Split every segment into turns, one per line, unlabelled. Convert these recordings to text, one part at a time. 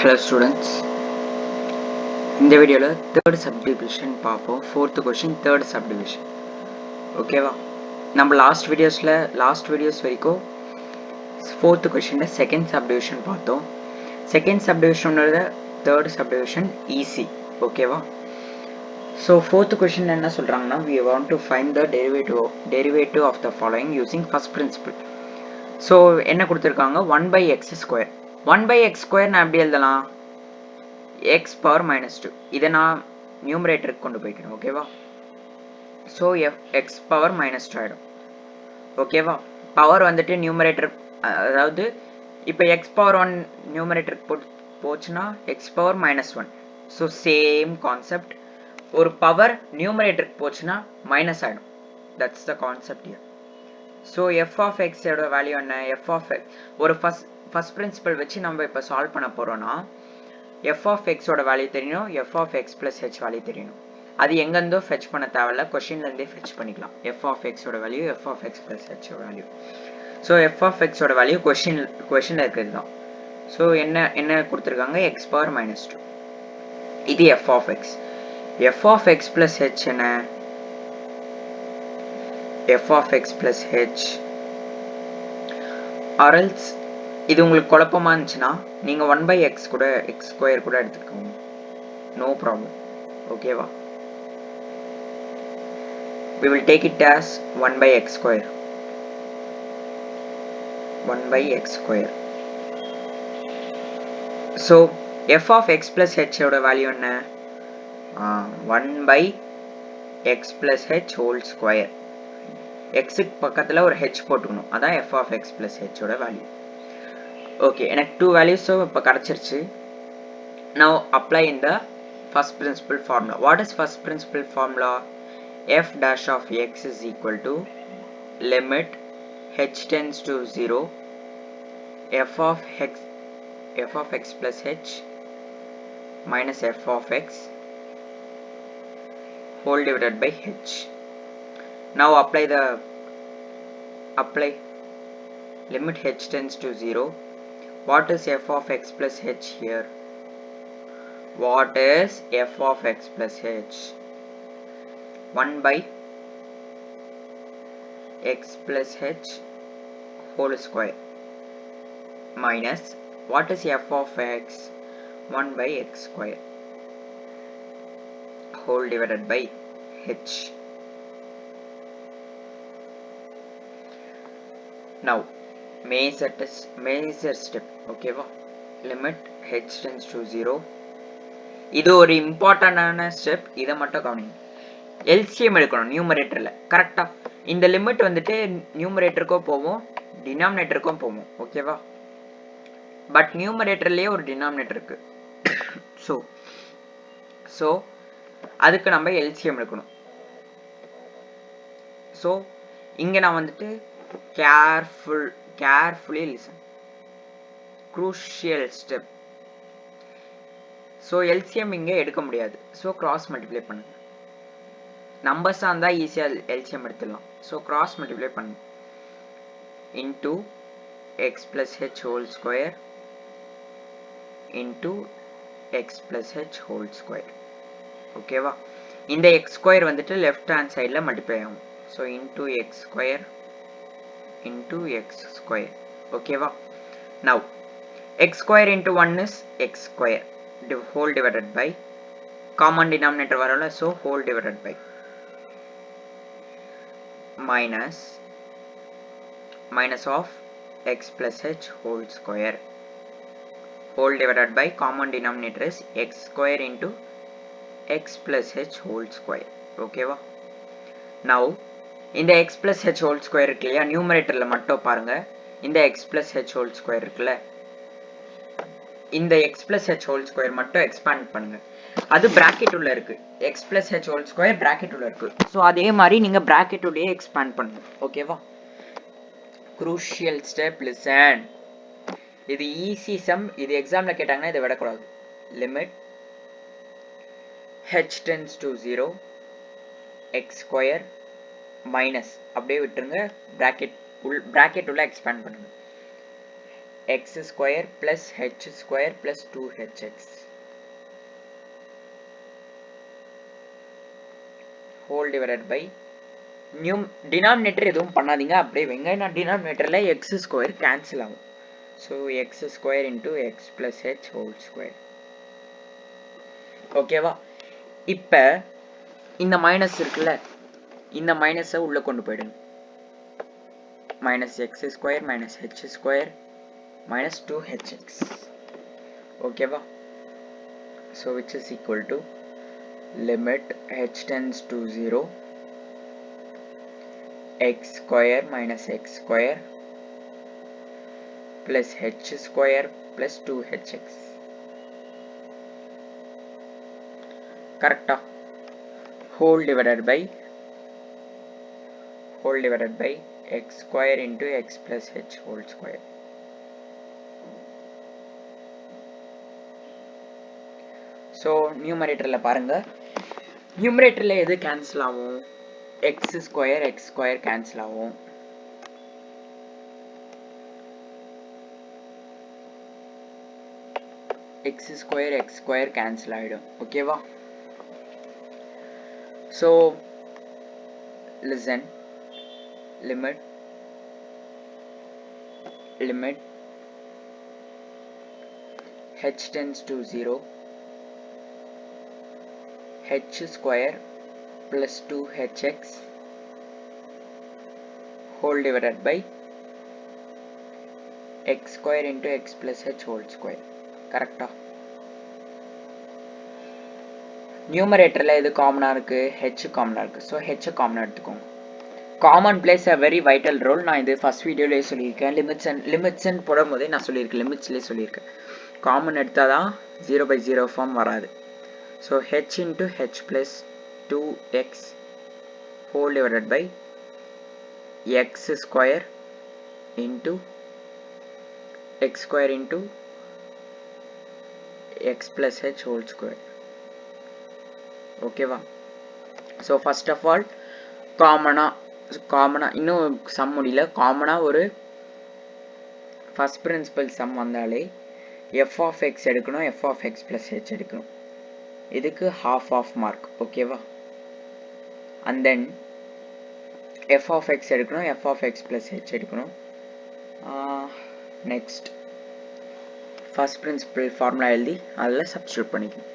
Hello students, இந்த வீடியோவில் third subdivision பார்ப்போம். Fourth question third subdivision. ஓகேவா? நம்ம லாஸ்ட் வீடியோஸ் வரைக்கும் ஃபோர்த்து கொஷினில் செகண்ட் சப்டிவிஷன் பார்த்தோம். செகண்ட் சப்டிவிஷனோட தேர்ட் சப்டிவிஷன் ஈஸி. ஓகேவா? ஸோ ஃபோர்த்து கொஷின் என்ன சொல்கிறாங்கன்னா, we want to find the derivative of the following using first principle. So என்ன கொடுத்துருக்காங்க, 1/x². 1/x² நான் எப்படி எழுதலாம்? x power minus 2. இதை நான் நியூமரேட்டருக்கு கொண்டு போய்க்கணும். ஓகேவா? ஸோ x power minus 2 ஆகிடும். ஓகேவா? பவர் வந்துட்டு நியூமரேட்டர், அதாவது இப்போ x power 1 நியூமரேட்டருக்கு போச்சுன்னா x power minus 1. So same concept. ஒரு பவர் நியூமரேட்டருக்கு போச்சுன்னா மைனஸ் ஆகிடும். That's the concept here. So f of x ஓட வேல்யூ என்ன? f of x ஒரு ஃபர்ஸ்ட் பிரின்சிபல் வச்சு நம்ம இப்போ சால்வ் பண்ண போகிறோன்னா, f of x ஓட வேல்யூ தெரியணும், f of x plus h value தெரியணும். அது எங்கேருந்தோ ஃபெச் பண்ண தேவையில்ல, கொஷின்லேருந்தே ஃபெச் பண்ணிக்கலாம். f of x ஓட value, f of x plus h ஓட value. So f of x ஓட வேல்யூ கொஷினில் இருக்கிறது தான். ஸோ என்ன கொடுத்துருக்காங்க? x power minus 2. இது f of x. f of x plus h என்ன? f of x plus h. or else இது உங்களுக்கு குழப்பமா இருந்துச்சுன்னா நீங்க 1/x கூட x² கூட எடுத்துக்கோங்க, நோ ப்ராப்ளம். ஓகேவா? we will take it as 1/x². 1/x². so f of x plus h ஓட வேல்யூ என்ன? 1/x plus h whole square. x க்கு பக்கத்துல ஒரு h போட்டுக்கணும், அதான் f of x plus h ஓட வேல்யூ. ஓகே, எனக்கு 2 வேல்யூஸும் இப்போ கிடச்சிருச்சு. now apply in the first principle formula. what is first principle formula? f dash of x is equal to limit h tends to 0 f of x plus h minus f of x whole divided by h. now apply limit h tends to 0. what is f of x plus h here? what is f of x plus h? 1/x plus h whole square minus what is f of x? 1/x² whole divided by h. now major step. ஓகேவா? limit h tends to 0. இது ஒரு இம்பார்ட்டன்டான step, இதை மட்டும் கவனிங்க. LCM எடுக்கணும் நியூமரேட்டர்ல. கரெக்டா இந்த லிமிட் வந்துட்டு நியூமரேட்டருக்கும் போவோம், டினாமினேட்டருக்கும் போவோம். ஓகேவா? பட் நியூமரேட்டர்லயே ஒரு டினாமினேட்டர் இருக்கு. ஸோ அதுக்கு நம்ம எல்சிஎம் எடுக்கணும். ஸோ இங்க நான் வந்துட்டு carefully listen. crucial step. So LCM இங்கே எடுக்க முடியாது. ஸோ கிராஸ் மல்டிப்ளை பண்ணுங்க. நம்பர்ஸாக இருந்தால் ஈஸியாக எல்சிஎம் எடுத்துடலாம். ஸோ கிராஸ் மல்டிப்ளை பண்ணுங்க. Into x plus h whole square into x plus h whole square. ஓகேவா? இந்த எக்ஸ் ஸ்கொயர் வந்துட்டு லெஃப்ட் ஹேண்ட் சைடில் மல்டிப்ளை ஆகும். So into x square into x square. ஓகேவா? Now x square into 1 is x square whole divided by common denominator வரல, so whole divided by minus of x plus h whole square whole divided by common denominator is x square into x plus h whole square. ஓகேவா? now இந்த x plus h whole square இருக்கு இல்லையா, நியூமரேட்டர்ல மட்டும் பாருங்க. இந்த x plus h whole square இருக்குல்ல, இந்த x plus h whole square மட்டும் எக்ஸ்பாண்ட் பண்ணுங்க. அது பிராக்கெட் உள்ள இருக்கு. x plus h whole square bracket உள்ள இருக்கு. ஸோ அதே மாதிரி நீங்க பிராக்கெட் உள்ளே எக்ஸ்பாண்ட் பண்ணுங்க. ஓகேவா? crucial step, listen. இது ஈஸி சம். இது எக்ஸாம்ல கேட்டாங்கன்னா இதை விடக்கூடாது. Limit h tends to 0 x square minus அப்படியே விட்டுருங்க, பிராக்கெட் உள்ள எக்ஸ்பாண்ட் பண்ணுங்க. x square plus h square plus 2hx whole divided by denominator எதுவும் பண்ணாதீங்க, அப்படியே வைங்க. நான் denominatorல x square cancel ஆகும். So x square into x plus h whole square. ஓகேவா? இப்ப இந்த மைனஸ் இருக்குல்ல, இந்த மைனஸை உள்ள கொண்டு போயிடுங்க. minus x square minus h square minus 2hx. ஓகேவா? So which is equal to limit h tends to 0 x square minus x square plus h square plus 2hx. correct whole divided by x square into x plus h whole square. so numeratorல பாருங்க, numeratorல எது cancel ஆகும்? x square cancel ஆகும். x square cancel ஆயிடும். ஓகேவா? so listen, limit h tends to 0 h square plus 2hx whole divided by x square into x plus h whole square. correct numeratorல எது காமனா இருக்கு? h காமனா இருக்கு. so h காமனா எடுத்துக்கோங்க. common plays a very vital role. நான் இது first வீடியோலயே சொல்லியிருக்கேன். limits and போடும்போதே நான் சொல்லியிருக்கேன், லிமிட்ஸ்லயே சொல்லியிருக்கேன். காமன் எடுத்தாதான் 0/0 ஃபார்ம் வராது. so h into h plus 2x whole divided by x square into x square into x plus h whole square. ஓகேவா? so first of all காமனா இன்னும் சம் முடியல. காமனா ஒரு ஃபர்ஸ்ட் பிரின்சிபல் சம் வந்தாலே f of x எடுக்கணும், f of x plus h எடுக்கணும். இதுக்கு half of mark. ஓகேவா? and then f of x எடுக்கணும், f of x plus h எடுக்கணும். next ஃபர்ஸ்ட் பிரின்சிபல் ஃபார்முலா எழுதி அதில் சப்ஸ்டிட்யூட் பண்ணிக்கணும்.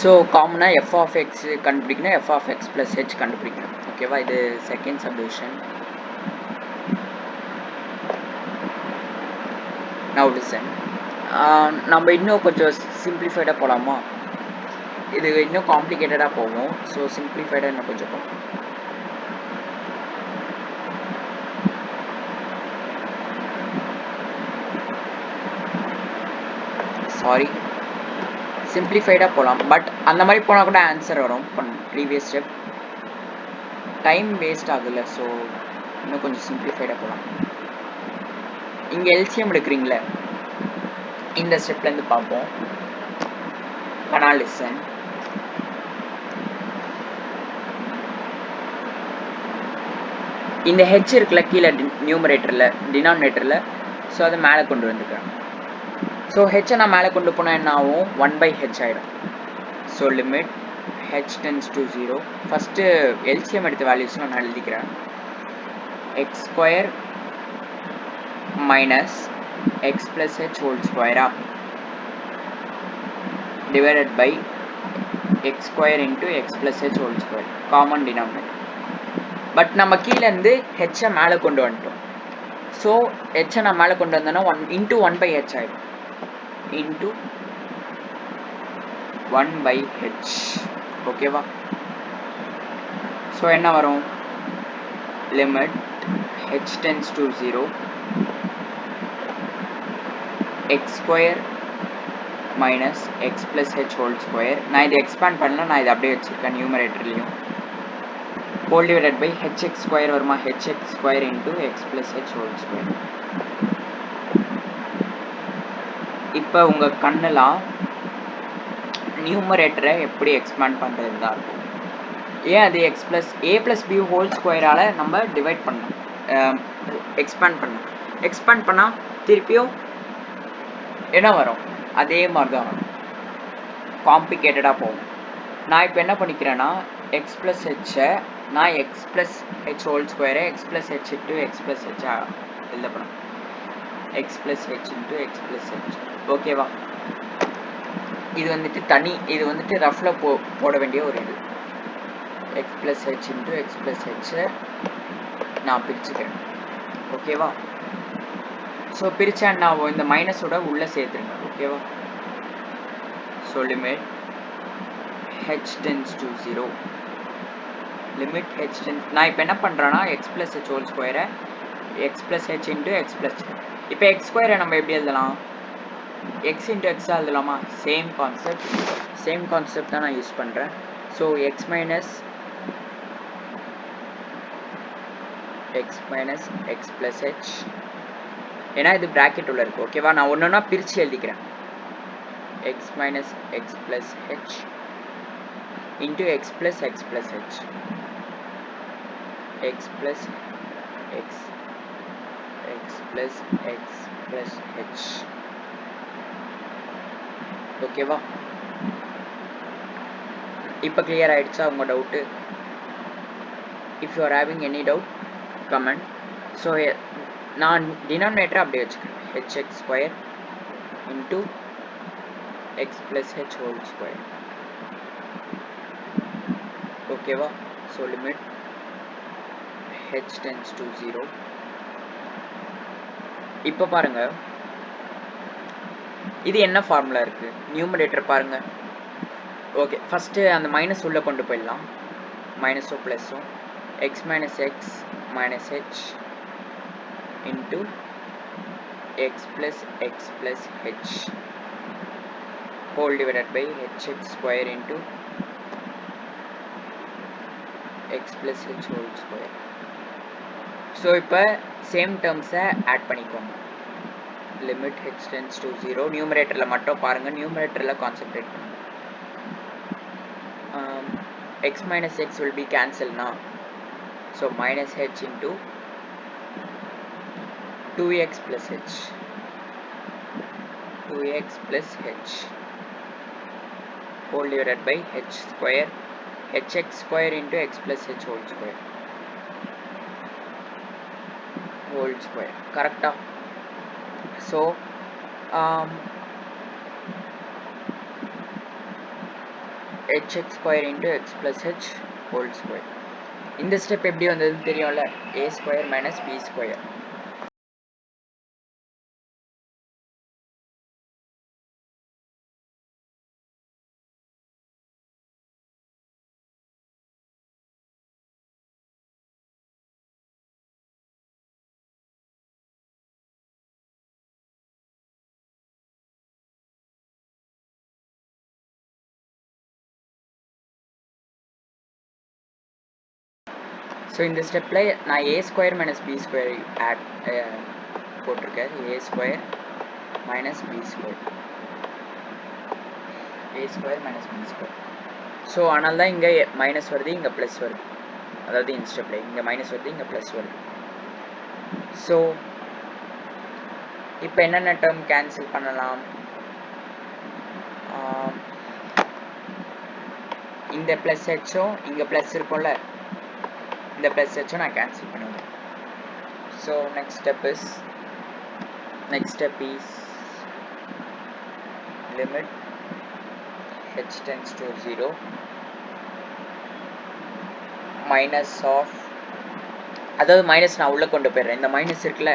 ஸோ காமனாக எஃப் ஆஃப் எக்ஸ் கண்டுபிடிக்கணும், f of x plus h கண்டுபிடிக்கணும். ஓகேவா? இது செகண்ட் சப்டிவிஷன். நவ் லிசன், நம்ம இன்னும் கொஞ்சம் சிம்பிளிஃபைடாக போகலாமா? இது இன்னும் காம்ப்ளிகேட்டடாக போகும். ஸோ சிம்பிளிஃபைடாக இன்னும் கொஞ்சம் போகும். சாரி, சிம்பிளிஃபைடாக போகலாம். பட் அந்த மாதிரி போனால் கூட ஆன்சர் வரும். ப்ரீவியஸ் ஸ்டெப் டைம் வேஸ்ட் ஆகுதுல்ல. ஸோ இன்னும் கொஞ்சம் சிம்பிளிஃபைடாக போகலாம். இங்கே எல்சிஎம் எடுக்கிறீங்களே, இந்த ஸ்டெப்லேருந்து பார்ப்போம். அனாலிசன் இந்த ஹெச் இருக்குல்ல கீழே நியூமரேட்டரில் டினாமினேட்டரில், ஸோ அதை மேலே கொண்டு வந்துக்கிறேன். ஸோ ஹெச்சை நான் மேலே கொண்டு போனால் என்ன ஆகும்? 1/h ஆகிடும். So limit h tends to 0. First LCM எடுத்த வேல்யூஸ் நான் எழுதிக்கிறேன். X square minus x plus h whole ஸ்கொயரா divided by x square into x plus h whole square, common denominator. But நம்ம கீழே இருந்து ஹெச்சை மேலே கொண்டு வந்துட்டோம். ஸோ ஹெச்சை நான் மேலே கொண்டு வந்தோன்னா 1 இன்ட்டு 1/h ஆகிடும். Into 1/h. ஓகேவா? ஸோ என்ன வரும்? Limit h tends to 0 x square minus x plus h whole square. நான் இதை எக்ஸ்பேண்ட் பண்ணல, நான் இதை அப்படியே வச்சுருக்கேன் நியூமரேட்டர்லையும். whole divided by hx square வருமா? hx square into x plus h whole square. இப்போ உங்கள் கண்ணெலாம் நியூமரேட்டரை எப்படி எக்ஸ்பேண்ட் பண்ணுறது தான் இருக்கும். ஏன் அது x plus a plus b whole ஸ்கொயரால் நம்ம டிவைட் பண்ணோம், எக்ஸ்பேண்ட் பண்ணோம். எக்ஸ்பேண்ட் பண்ணால் திருப்பியும் என்ன வரும்? அதே மாதிரி தான் வரும், காம்ப்ளிகேட்டடாக போகும். நான் இப்போ என்ன பண்ணிக்கிறேன்னா எக்ஸ் ப்ளஸ் ஹெச்சை நான் எக்ஸ் ப்ளஸ் ஹெச் ஹோல் ஸ்கொயரை x plus h into x plus ஹெச்சா எழுத போகிறேன். X plus h into x plus h. ஓகேவா? இது வந்துட்டு தனி, இது வந்துட்டு ரஃபில் போட வேண்டிய ஒரு இது. X plus h into x plus ஹெச்சை நான் பிரிச்சுக்கிறேன். ஓகேவா? ஸோ பிரித்தா நான் இந்த மைனஸோட உள்ளே சேர்த்துருங்க. ஓகேவா? So limit h tends to 0 limit h tends, நான் இப்போ என்ன பண்ணுறேன்னா எக்ஸ் ப்ளஸ் ஹெச் ஹோல் ஸ்கொயரை x plus h into x plus. இப்போ எக்ஸ் ஸ்கொயரை நம்ம எப்படி எழுதலாம்? எக்ஸ் இன்ட்டு எக்ஸாக எழுதலாமா? சேம் கான்செப்ட் தான் நான் யூஸ் பண்ணுறேன். So X minus x plus H, ஏன்னா இது ப்ராக்கெட் உள்ள இருக்குது. ஓகேவா? நான் ஒன்று ஒன்றா பிரித்து எழுதிக்கிறேன். X minus x plus H into x plus h x plus h. ஓகேவா? இப்போ கிளியர் ஆயிடுச்சா உங்க doubt? If you are having any doubt comment. So நான் டினாமினேட்டர் அப்படியே வச்சுக்கிறேன், hx square into x plus h whole square. ஓகேவா? So limit h tends to 0. இப்போ பாருங்க, இது என்ன ஃபார்முலா இருக்கு? நியூமரேட்டர் பாருங்க. ஓகே, ஃபர்ஸ்ட் அந்த மைனஸ் உள்ள கொண்டு போயிடலாம். மைனஸோ ப்ளஸோ x minus x minus h into x plus h whole divided by hx square into x plus h whole square. So இப்போ சேம் டேர்ம்ஸை ஆட் பண்ணிக்கோங்க. Limit h tends to 0. நியூமரேட்டரில் மட்டும் பாருங்கள், நியூமரேட்டரில் கான்சென்ட்ரேட் பண்ணுங்க. x minus x will be cancelled now. So minus h into 2x plus h. 2x plus h whole divided by h square hx square into x plus h whole square. Correct? So hx square into x plus h whole square. இந்த step எப்படி வந்ததுன்னு தெரியும்ல, a square minus b square. So இந்த ஸ்டெப்பில் நான் a square minus b square add போட்டிருக்கேன். a square minus b square, a square minus b square. So அதனால தான் இங்கே மைனஸ் வருது, இங்கே ப்ளஸ் வருது. அதாவது இந்த ஸ்டெப்பில் இங்கே மைனஸ் வருது, இங்கே ப்ளஸ் வருது. ஸோ இப்போ என்னென்ன டேர்ம் கேன்சல் பண்ணலாம்? இந்த ப்ளஸ் ஹெச்சும் இங்கே ப்ளஸ் இருக்கும்ல, இந்த ப்ளஸ் ஹெச்சும் நான் கேன்சல் பண்ணுவேன். So next step is limit h tends to 0 minus of அதாவது மைனஸ் நான் உள்ள கொண்டு போயிடுறேன். இந்த மைனஸ் இருக்குல்ல,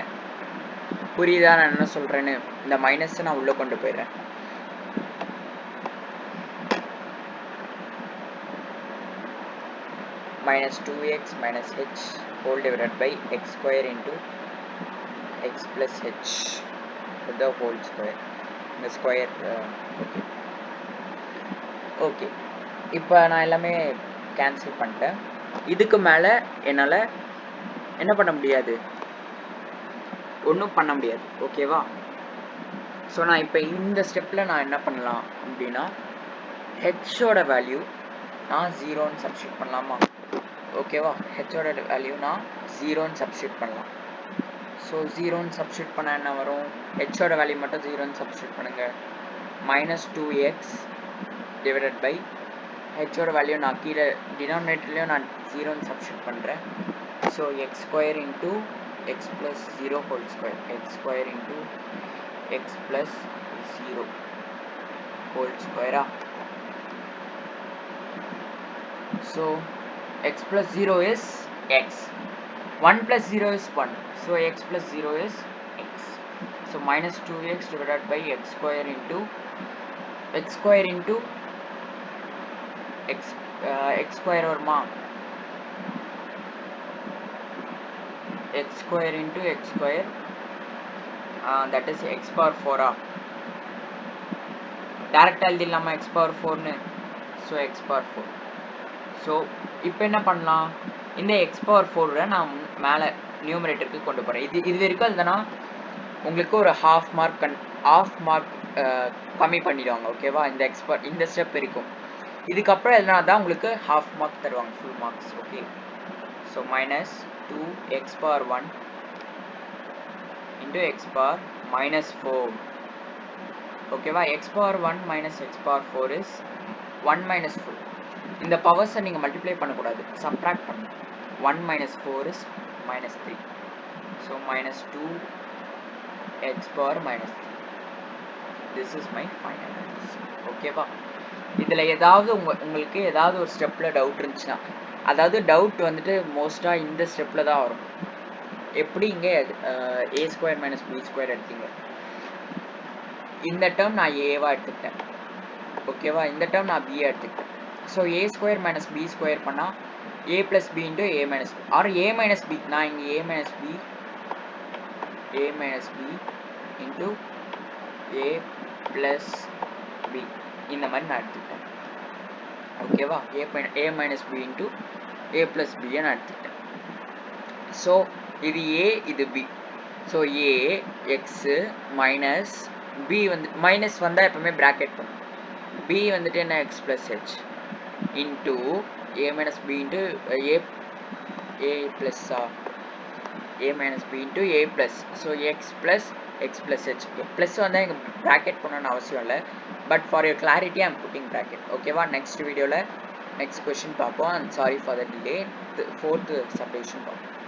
புரியுதா நான் என்ன சொல்றேன்னு? இந்த மைனஸ் நான் உள்ள கொண்டு போயிடுறேன். minus 2x minus h whole divided by x square into x plus h with the whole square. இந்த ஸ்கொயர் ஓகே ஓகே. இப்போ நான் எல்லாமே கேன்சல் பண்ணிட்டேன். இதுக்கு மேலே என்னால் என்ன பண்ண முடியாது, ஒன்றும் பண்ண முடியாது. ஓகேவா? ஸோ நான் இப்போ இந்த ஸ்டெப்பில் நான் என்ன பண்ணலாம் அப்படின்னா, ஹெச்சோட வேல்யூ நான் 0ன்னு சப்ஸ்டியூட் பண்ணலாமா? ஓகேவா? ஹெச்சோட வேல்யூ நான் 0ன்னு சப்ஸ்டியூட் பண்ணலாம். ஸோ 0ன்னு சப்ஸ்டியூட் பண்ணால் என்ன வரும்? ஹெச்சோட வேல்யூ மட்டும் 0ன்னு சப்ஸ்டியூட் பண்ணுங்கள். மைனஸ் 2x டிவைடட் பை ஹெச்சோட வேல்யூ நான் கீழே டினாமினேட்டர்லேயும் நான் 0ன்னு சப்ஸ்டியூட் பண்ணுறேன். So x square into x plus 0 whole square, x square into x plus 0 whole ஸ்கொயரா? So x plus 0 is x, 1 plus 0 is 1, so x plus 0 is x. So minus 2x divided by x square into x square into x square or ma x square into x square, that is x power 4 direct எழுதிடலாமா x power 4 னு? so x power 4. So இப்போ என்ன பண்ணலாம், இந்த X power 4 நான் மேலே நியூமரேட்டருக்கு கொண்டு போகிறேன். இது வரைக்கும் இல்லைனா உங்களுக்கு ஒரு ஹாஃப் மார்க் கம்மி பண்ணிடுவாங்க. ஓகேவா? இந்த ஸ்டெப் இருக்கும். இதுக்கப்புறம் எதுனா தான் உங்களுக்கு ஹாஃப் மார்க் தருவாங்க, full marks. Okay. So minus 2x power 1 into x power minus 4. ஓகேவா? எக்ஸ் பவர் 1 மைனஸ் எக்ஸ் பவர் 4 இஸ் 1 மைனஸ் 4. இந்த பவர்ஸை நீங்கள் மல்டிப்ளை பண்ணக்கூடாது, சப்ட்ராக்ட் பண்ணணும். 1 minus 4 is minus 3. So minus 2x power minus 3. This is my final answer. ஓகேவா? இதில் ஏதாவது உங்களுக்கு ஏதாவது ஒரு ஸ்டெப்பில் டவுட் இருந்துச்சுன்னா, அதாவது டவுட் வந்துட்டு மோஸ்ட்டாக இந்த ஸ்டெப்பில் தான் வரும். எப்படி இங்கே a square minus b square எடுத்தீங்க, இந்த டேர்ம் நான் ஏவா எடுத்துக்கிட்டேன். ஓகேவா? இந்த டேர்ம் நான் b எடுத்துக்கிட்டேன். So a square minus b square பண்ணால் a plus b into a minus b or a minus b, நான் இங்கே a minus b into a plus b இந்த மாதிரி நான் எடுத்துக்கிட்டேன். ஓகேவா? a minus b into a plus b நான் எடுத்துக்கிட்டேன். ஸோ இது a, இது b. So a x minus b வந்து மைனஸ் வந்தால் எப்பவுமே ப்ராக்கெட் பண்ணும். b வந்துட்டு என்ன, x plus h into a minus b into a plus a minus b into a plus, so x plus h. plus வந்தா இங்க bracket பண்ணனும் அவசியம் இல்ல, but for your clarity I am putting bracket. ஓகேவா? next videoல next question பார்ப்போம். and sorry for the delay. 4th subdivision பார்ப்போம்.